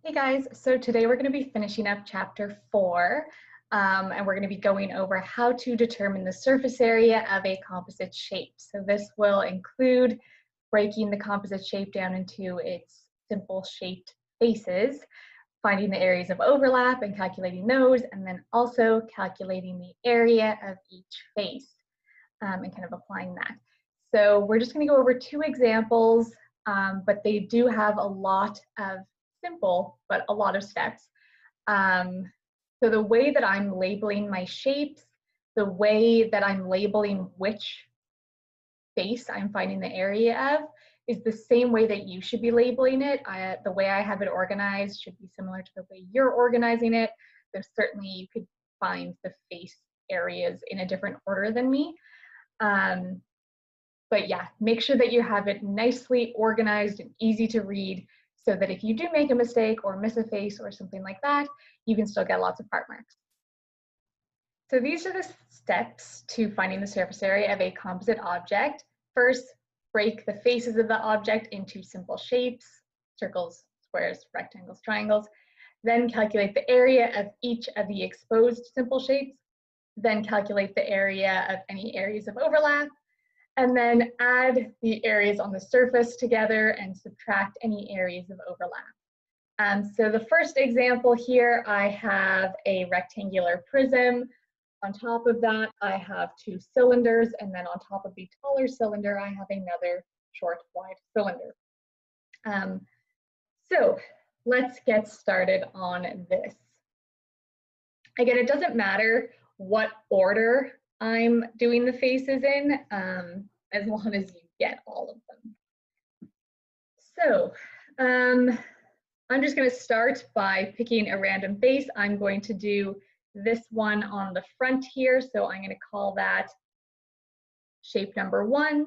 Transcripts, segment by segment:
Hey guys, so today we're going to be finishing up chapter 4 and we're going to be going over how to determine the surface area of a composite shape. So this will include breaking the composite shape down into its simple shaped faces, finding the areas of overlap and calculating those, and then also calculating the area of each face and kind of applying that. So we're just going to go over 2 examples, but they do have a lot of simple, but a lot of steps. So the way that I'm labeling my shapes, the way that I'm labeling which face I'm finding the area of is the same way that you should be labeling it. The way I have it organized should be similar to the way you're organizing it. So certainly you could find the face areas in a different order than me. But yeah, make sure that you have it nicely organized and easy to read so that if you do make a mistake or miss a face or something like that, you can still get lots of part marks. So these are the steps to finding the surface area of a composite object. First, break the faces of the object into simple shapes, circles, squares, rectangles, triangles. Then calculate the area of each of the exposed simple shapes. Then calculate the area of any areas of overlap. And then add the areas on the surface together and subtract any areas of overlap. So the first example here, I have a rectangular prism. On top of that, I have 2 cylinders, and then on top of the taller cylinder, I have another short, wide cylinder. So let's get started on this. Again, it doesn't matter what order I'm doing the faces in, as long as you get all of them. So I'm just going to start by picking a random face. I'm going to do this one on the front here, so I'm going to call that shape number 1,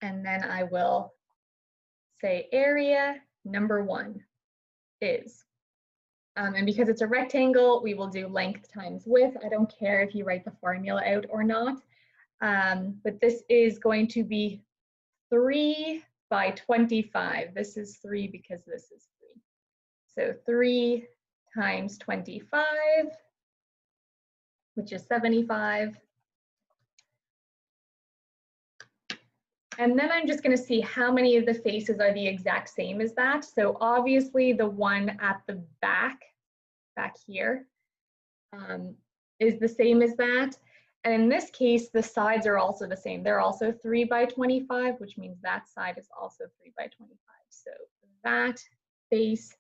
and then I will say area number 1 is. And because it's a rectangle, we will do length times width. I don't care if you write the formula out or not, but this is going to be 3 by 25. This is 3 because this is 3. So 3 times 25, which is 75. And then I'm just going to see how many of the faces are the exact same as that. So obviously the one at the back here, is the same as that. And in this case, the sides are also the same. They're also 3 by 25, which means that side is also 3 by 25. So that face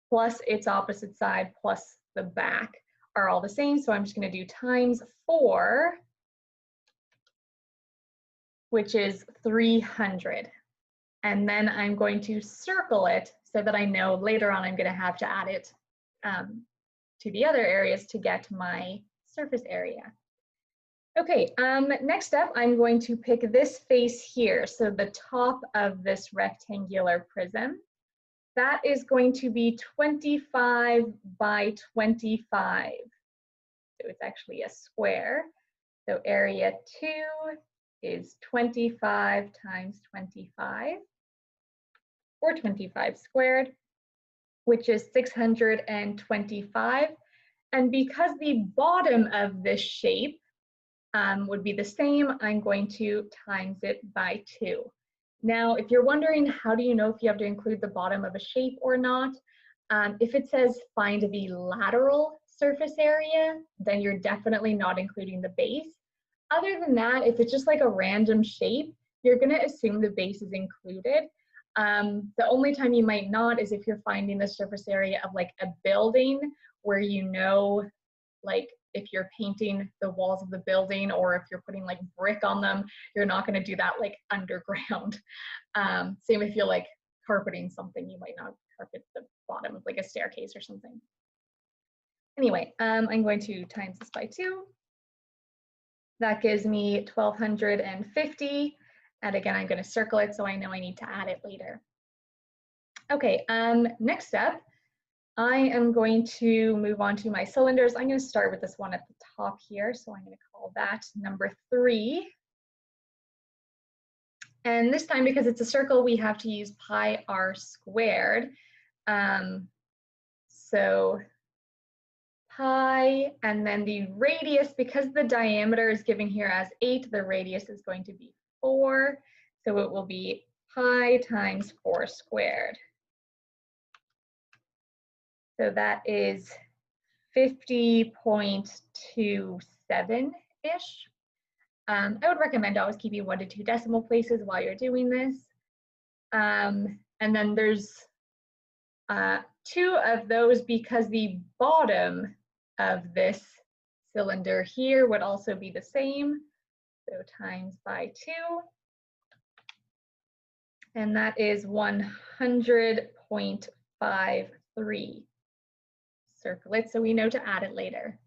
plus its opposite side plus the back are all the same. So I'm just going to do times 4, which is 300. And then I'm going to circle it so that I know later on I'm going to have to add it to the other areas to get my surface area. Okay, next up, I'm going to pick this face here. So the top of this rectangular prism, that is going to be 25 by 25. So it's actually a square. So area 2 is 25 times 25, or 25 squared, which is 625. And because the bottom of this shape would be the same, I'm going to times it by 2. Now, if you're wondering how do you know if you have to include the bottom of a shape or not, if it says find the lateral surface area, then you're definitely not including the base. Other than that, if it's just like a random shape, you're going to assume the base is included. The only time you might not is if you're finding the surface area of like a building where you know, like if you're painting the walls of the building or if you're putting like brick on them, you're not going to do that like underground. Same if you're like carpeting something, you might not carpet the bottom of like a staircase or something. Anyway, I'm going to times this by 2. That gives me 1250. And again, I'm going to circle it so I know I need to add it later. Okay, next up, I am going to move on to my cylinders. I'm going to start with this one at the top here. So I'm going to call that number 3. And this time, because it's a circle, we have to use pi r squared. So pi, and then the radius, because the diameter is given here as 8, the radius is going to be 4. So it will be pi times 4 squared. So that is 50.27-ish. I would recommend always keeping 1 to 2 decimal places while you're doing this. And then there's 2 of those because the bottom of this cylinder here would also be the same. So times by 2. And that is 100.53. Circle it so we know to add it later.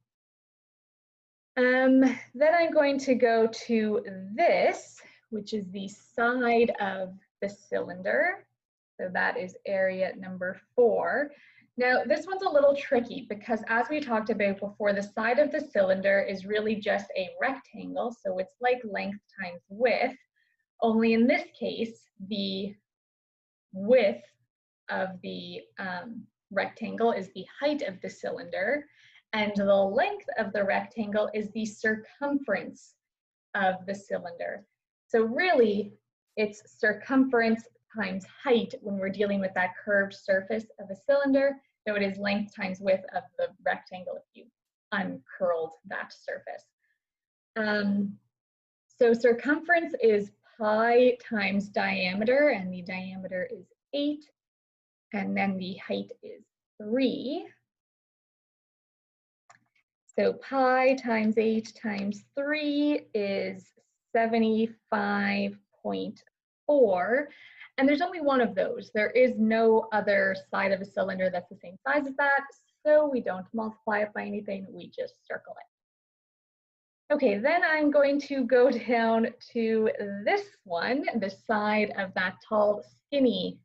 Then I'm going to go to this, which is the side of the cylinder. So that is area number 4. Now, this one's a little tricky because as we talked about before, the side of the cylinder is really just a rectangle. So it's like length times width, only in this case, the width of the rectangle is the height of the cylinder, and the length of the rectangle is the circumference of the cylinder. So really, it's circumference times height when we're dealing with that curved surface of a cylinder. So it is length times width of the rectangle if you uncurled that surface. So circumference is pi times diameter, and the diameter is 8, and then the height is 3. So pi times 8 times 3 is 75.4. And there's only one of those. There is no other side of a cylinder that's the same size as that, so we don't multiply it by anything, we just circle it. Okay, then I'm going to go down to this one, the side of that tall, skinny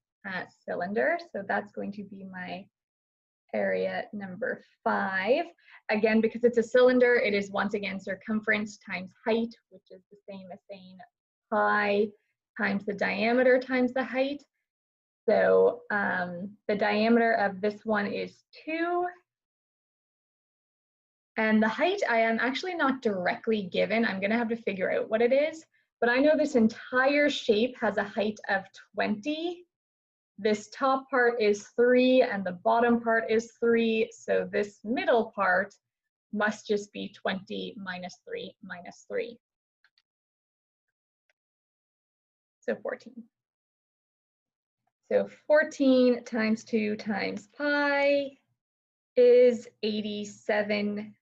cylinder. So that's going to be my area number 5. Again, because it's a cylinder, it is once again circumference times height, which is the same as saying pi times the diameter times the height. So the diameter of this one is 2. And the height I am actually not directly given. I'm going to have to figure out what it is. But I know this entire shape has a height of 20. This top part is 3 and the bottom part is 3. So this middle part must just be 20 minus 3 minus 3. So 14. So 14 times 2 times pi is 87.96.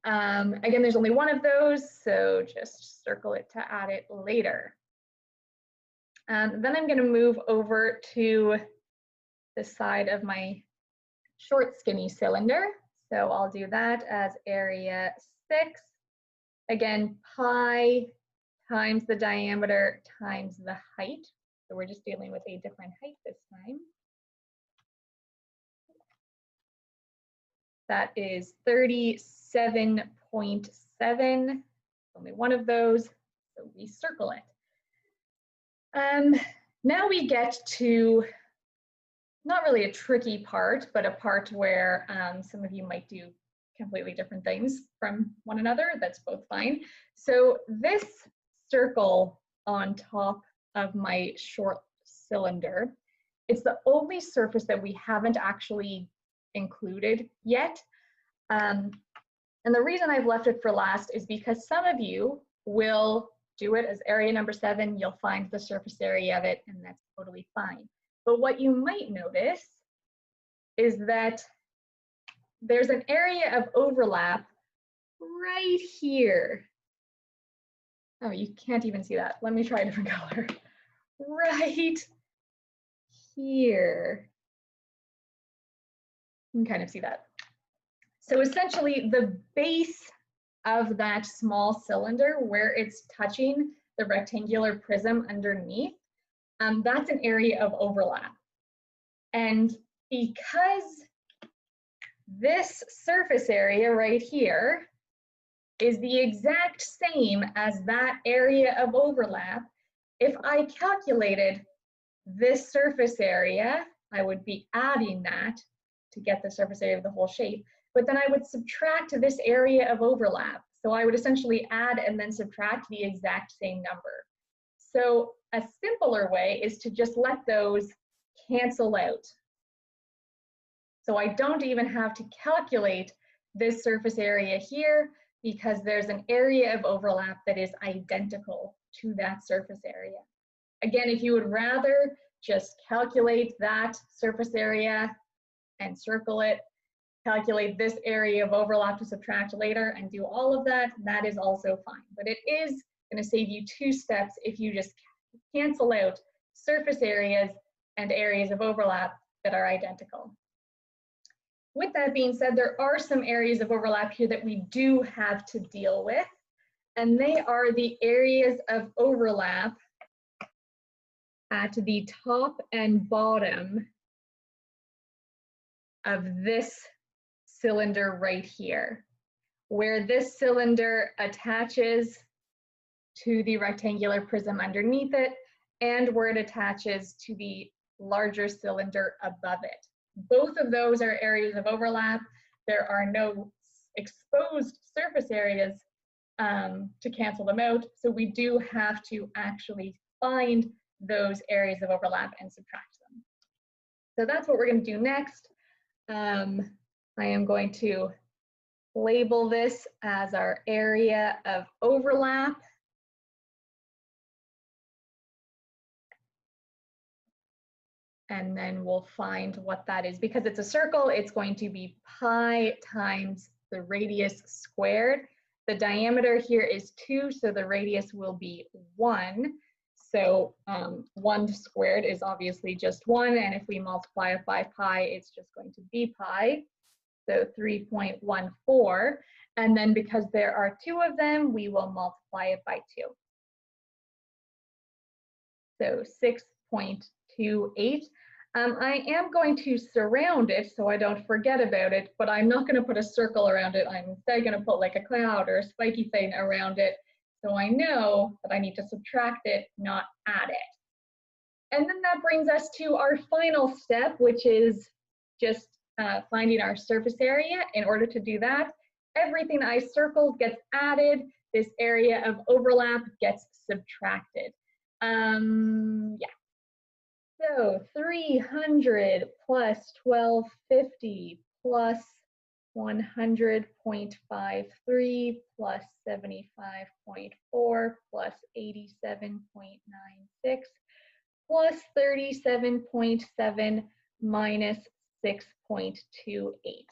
Again, there's only one of those, so just circle it to add it later. Then I'm going to move over to the side of my short, skinny cylinder. So I'll do that as area 6. Again, pi times the diameter times the height. So we're just dealing with a different height this time. That is 37.7. Only one of those, so we circle it. Now we get to not really a tricky part, but a part where some of you might do completely different things from one another. That's both fine. So this circle on top of my short cylinder, it's the only surface that we haven't actually included yet. And the reason I've left it for last is because some of you will do it as area number 7. You'll find the surface area of it, and that's totally fine. But what you might notice is that there's an area of overlap right here. Oh, you can't even see that. Let me try a different color. Right here. You can kind of see that. So essentially, the base of that small cylinder where it's touching the rectangular prism underneath, that's an area of overlap. And because this surface area right here is the exact same as that area of overlap, If I calculated this surface area, I would be adding that to get the surface area of the whole shape, but then I would subtract this area of overlap. So I would essentially add and then subtract the exact same number. So a simpler way is to just let those cancel out. So I don't even have to calculate this surface area here because there's an area of overlap that is identical to that surface area. Again, if you would rather just calculate that surface area and circle it, calculate this area of overlap to subtract later and do all of that, that is also fine. But it is going to save you 2 steps if you just cancel out surface areas and areas of overlap that are identical. With that being said, there are some areas of overlap here that we do have to deal with, and they are the areas of overlap at the top and bottom of this cylinder right here, where this cylinder attaches to the rectangular prism underneath it and where it attaches to the larger cylinder above it. Both of those are areas of overlap. There are no exposed surface areas to cancel them out, so we do have to actually find those areas of overlap and subtract them. So that's what we're going to do next. I am going to label this as our area of overlap. And then we'll find what that is. Because it's a circle, it's going to be pi times the radius squared. The diameter here is 2, so the radius will be 1. So 1 squared is obviously just 1, and if we multiply it by pi, it's just going to be pi, so 3.14. And then because there are 2 of them, we will multiply it by 2. So 6.28. I am going to surround it so I don't forget about it, but I'm not going to put a circle around it. I'm instead going to put like a cloud or a spiky thing around it, so I know that I need to subtract it, not add it. And then that brings us to our final step, which is just finding our surface area. In order to do that, everything I circled gets added. This area of overlap gets subtracted. Yeah. So 300 plus 1250 plus 100.53 plus 75.4 plus 87.96 plus 37.7 minus 6.28.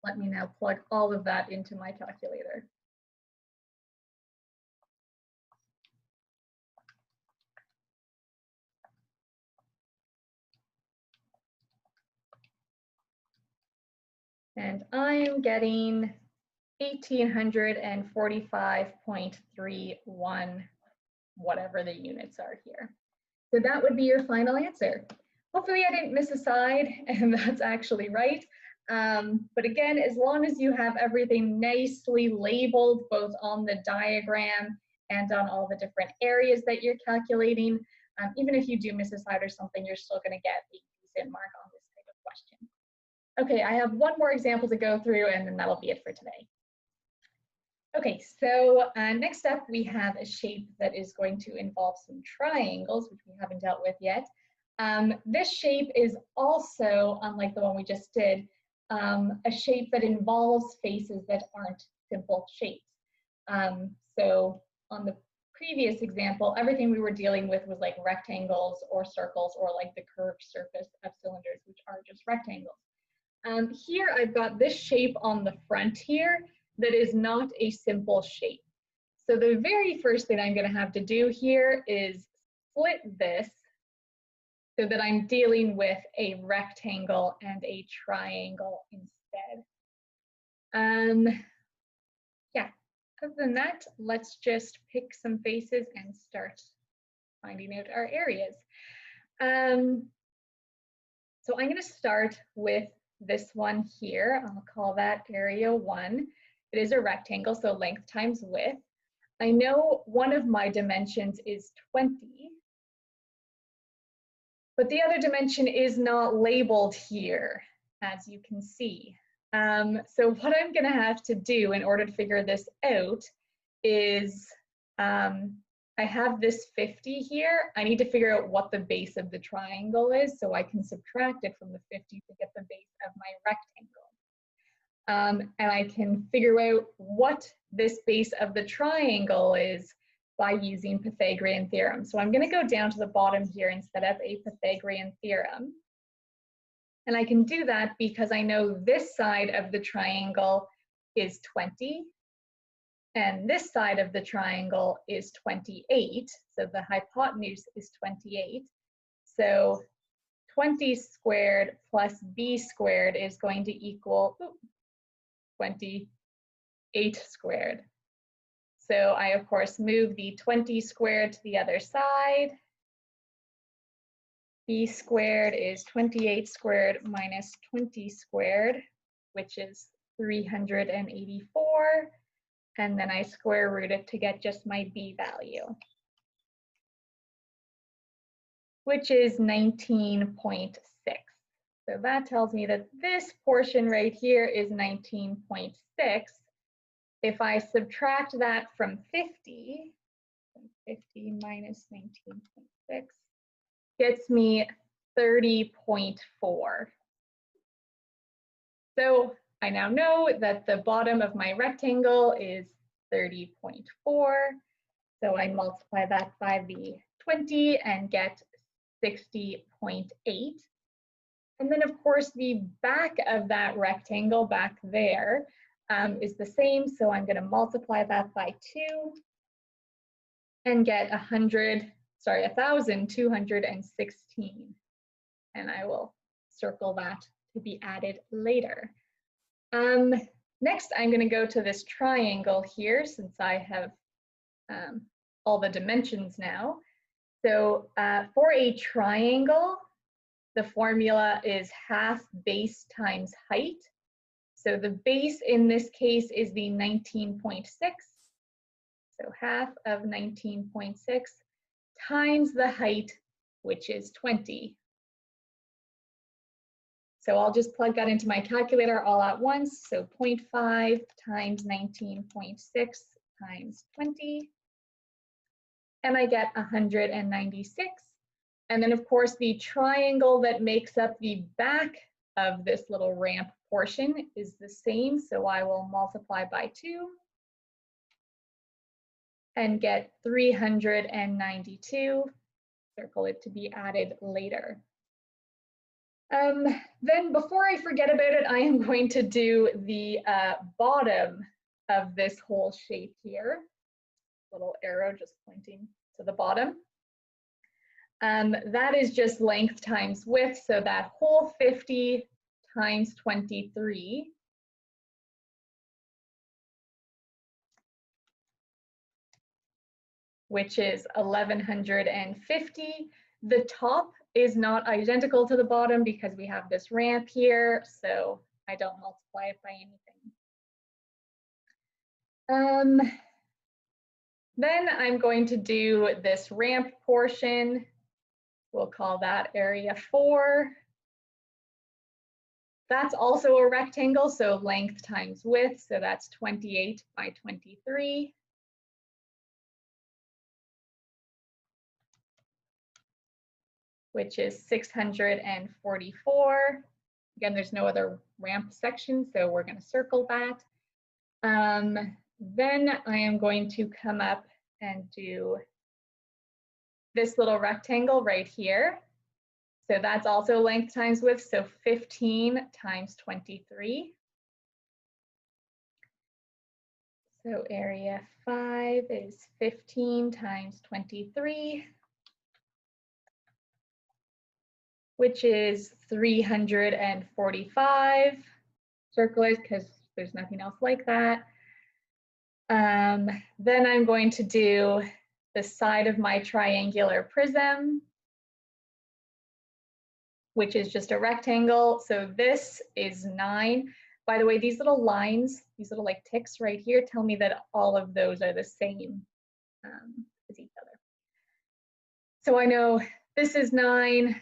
Let me now plug all of that into my calculator. And I am getting 1845.31, whatever the units are here. So that would be your final answer. Hopefully I didn't miss a side, and that's actually right. But again, as long as you have everything nicely labeled, both on the diagram and on all the different areas that you're calculating, even if you do miss a side or something, you're still going to get a decent mark on this type of question. Okay, I have one more example to go through, and then that'll be it for today. Okay, so next up we have a shape that is going to involve some triangles, which we haven't dealt with yet. This shape is also, unlike the one we just did, a shape that involves faces that aren't simple shapes. So on the previous example, everything we were dealing with was like rectangles or circles or like the curved surface of cylinders, which are just rectangles. Here I've got this shape on the front here that is not a simple shape. So the very first thing I'm going to have to do here is split this so that I'm dealing with a rectangle and a triangle instead. Yeah, other than that, let's just pick some faces and start finding out our areas. So I'm going to start with this one here. I'll call that area 1. It is a rectangle, so length times width. I know one of my dimensions is 20, but the other dimension is not labeled here, as you can see. So what I'm gonna have to do in order to figure this out is, I have this 50 here. I need to figure out what the base of the triangle is so I can subtract it from the 50 to get the base of my rectangle. And I can figure out what this base of the triangle is by using Pythagorean theorem. So I'm going to go down to the bottom here and set up a Pythagorean theorem. And I can do that because I know this side of the triangle is 20, and this side of the triangle is 28. So the hypotenuse is 28. So 20 squared plus b squared is going to equal 28 squared. So I, of course, move the 20 squared to the other side. B squared is 28 squared minus 20 squared, which is 384. And then I square root it to get just my b value, which is 19.6. So that tells me that this portion right here is 19.6. If I subtract that from 50, 50 minus 19.6 gets me 30.4. So I now know that the bottom of my rectangle is 30.4. So I multiply that by the 20 and get 60.8. And then, of course, the back of that rectangle back there is the same. So I'm going to multiply that by 2 and get 1,216. And I will circle that to be added later. Next, I'm going to go to this triangle here since I have all the dimensions now. So for a triangle, the formula is half base times height. So the base in this case is the 19.6. So half of 19.6 times the height, which is 20. So I'll just plug that into my calculator all at once. So 0.5 times 19.6 times 20. And I get 196. And then, of course, the triangle that makes up the back of this little ramp portion is the same. So I will multiply by 2 and get 392. Circle it to be added later. Then before I forget about it, I am going to do the bottom of this whole shape here. Little arrow just pointing to the bottom. That is just length times width, so that whole 50 times 23 which is 1150. The top is not identical to the bottom because we have this ramp here, so I don't multiply it by anything. Then I'm going to do this ramp portion. We'll call that area 4. That's also a rectangle, so length times width, so that's 28 by 23. Which is 644. Again, there's no other ramp section, so we're going to circle that. Then I am going to come up and do this little rectangle right here. So that's also length times width, so 15 times 23. So area 5 is 15 times 23. Which is 345. Circle it because there's nothing else like that. Then I'm going to do the side of my triangular prism, which is just a rectangle. So this is 9. By the way, these little lines, these little like ticks right here tell me that all of those are the same. as each other. So I know this is 9,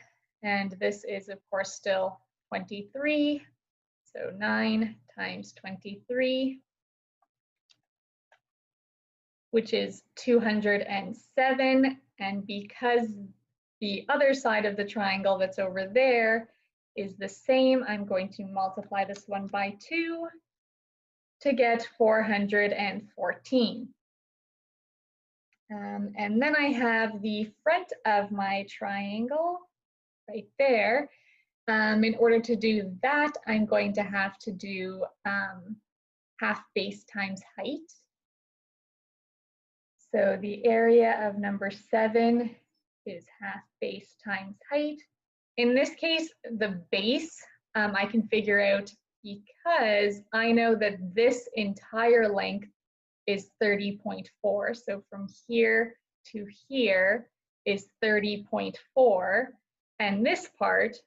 and this is, of course, still 23. So 9 times 23, which is 207. And because the other side of the triangle that's over there is the same, I'm going to multiply this one by 2 to get 414. And then I have the front of my triangle right there. In order to do that, I'm going to have to do half base times height. So the area of number 7 is half base times height. In this case, the base I can figure out because I know that this entire length is 30.4. So from here to here is 30.4, and this part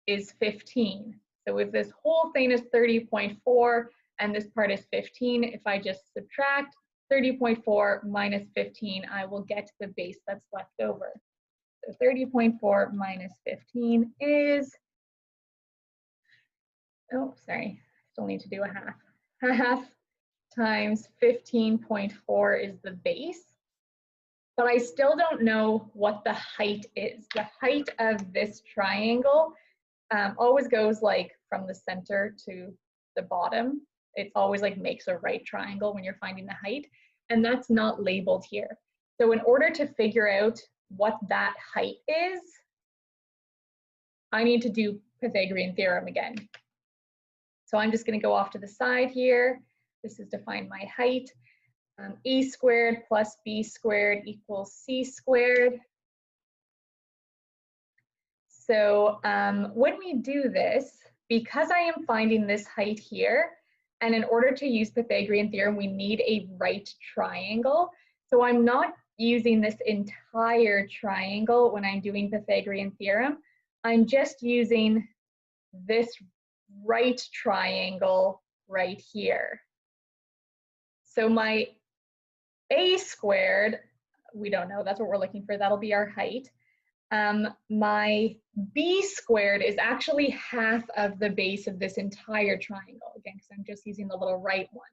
is 15. So if this whole thing is 30.4 and this part is 15, if I just subtract 30.4 minus 15, I will get the base that's left over. So 30.4 minus 15 is, oh, sorry, still need to do a half. Half times 15.4 is the base, but I still don't know what the height is. The height of this triangle always goes like from the center to the bottom. It's always like makes a right triangle when you're finding the height, and that's not labeled here. So in order to figure out what that height is, I need to do Pythagorean theorem again. So I'm just going to go off to the side here. This is to find my height. A squared plus b squared equals c squared. So when we do this, because I am finding this height here, and in order to use Pythagorean theorem, we need a right triangle. So I'm not using this entire triangle when I'm doing Pythagorean theorem. I'm just using this right triangle right here. So my a squared, we don't know, that's what we're looking for, that'll be our height. My b squared is actually half of the base of this entire triangle, again, because I'm just using the little right one.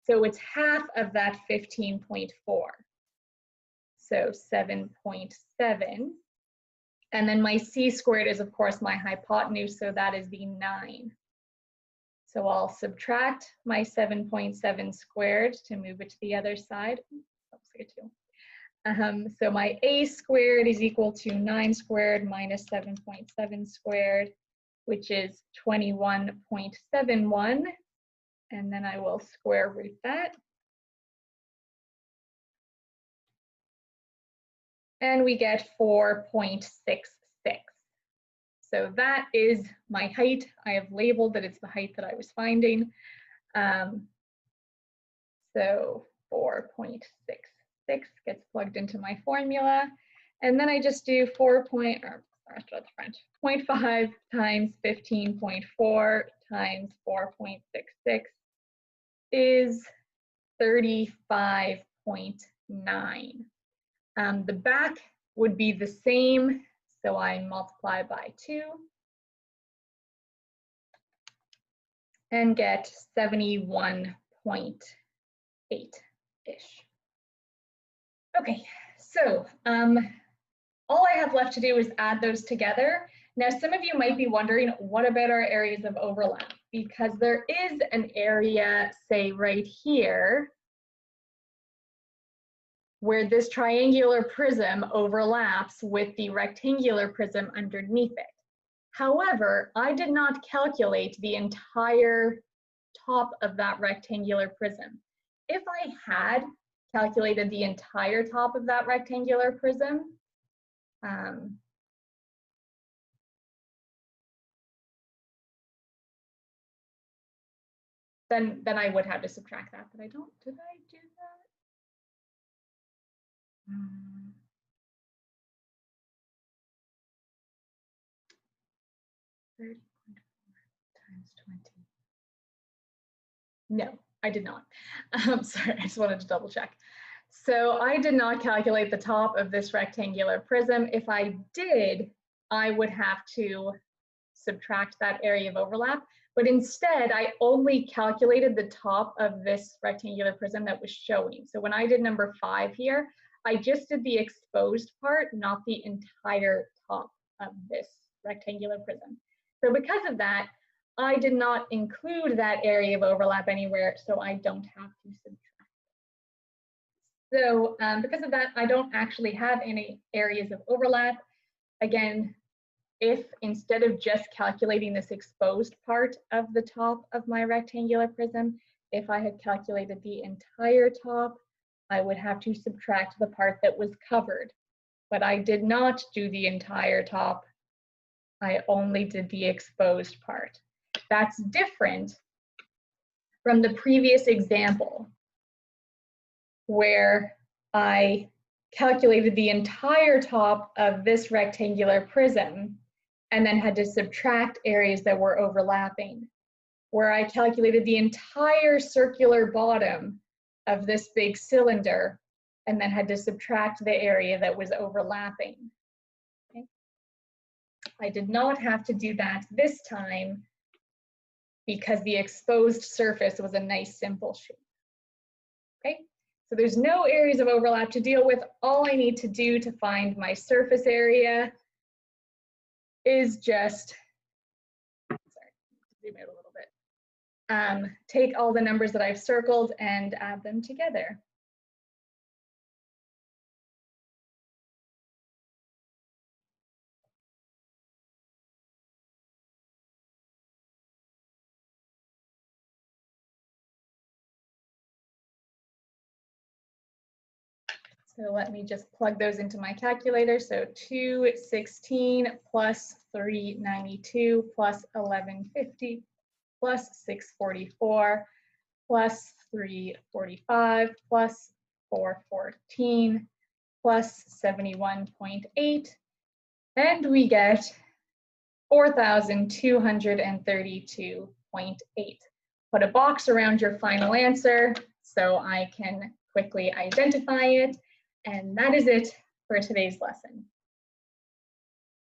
So it's half of that 15.4. So 7.7. And then my c squared is, of course, my hypotenuse, so that is the 9. So I'll subtract my 7.7 squared to move it to the other side. Looks like a 2. So my a squared is equal to 9 squared minus 7.7 squared, which is 21.71. And then I will square root that. And we get 4.66. So that is my height. I have labeled that it's the height that I was finding. So 4.66 gets plugged into my formula. And then I just do 0.5 times 15.4 times 4.66 is 35.9. The back would be the same, so I multiply by 2 and get 71.8-ish. Okay, so all I have left to do is add those together. Now, some of you might be wondering, what about our areas of overlap? Because there is an area, say right here, where this triangular prism overlaps with the rectangular prism underneath it. However, I did not calculate the entire top of that rectangular prism. If I had calculated the entire top of that rectangular prism, then I would have to subtract that, but I don't, did I do that? 30.4 times 20. No, I did not. Sorry, I just wanted to double check. So I did not calculate the top of this rectangular prism. If I did, I would have to subtract that area of overlap. But instead, I only calculated the top of this rectangular prism that was showing. So when I did number 5 here, I just did the exposed part, not the entire top of this rectangular prism. So because of that, I did not include that area of overlap anywhere, so I don't have to subtract. So because of that, I don't actually have any areas of overlap. Again, if instead of just calculating this exposed part of the top of my rectangular prism, if I had calculated the entire top, I would have to subtract the part that was covered. But I did not do the entire top. I only did the exposed part. That's different from the previous example, where I calculated the entire top of this rectangular prism and then had to subtract areas that were overlapping, where I calculated the entire circular bottom of this big cylinder and then had to subtract the area that was overlapping. Okay. I did not have to do that this time because the exposed surface was a nice simple shape. Okay. So there's no areas of overlap to deal with. All I need to do to find my surface area is just, sorry, zoom out a little bit. Take all the numbers that I've circled and add them together. So let me just plug those into my calculator. So 216 plus 392 plus 1150 plus 644 plus 345 plus 414 plus 71.8, and we get 4,232.8. Put a box around your final answer so I can quickly identify it. And that is it for today's lesson.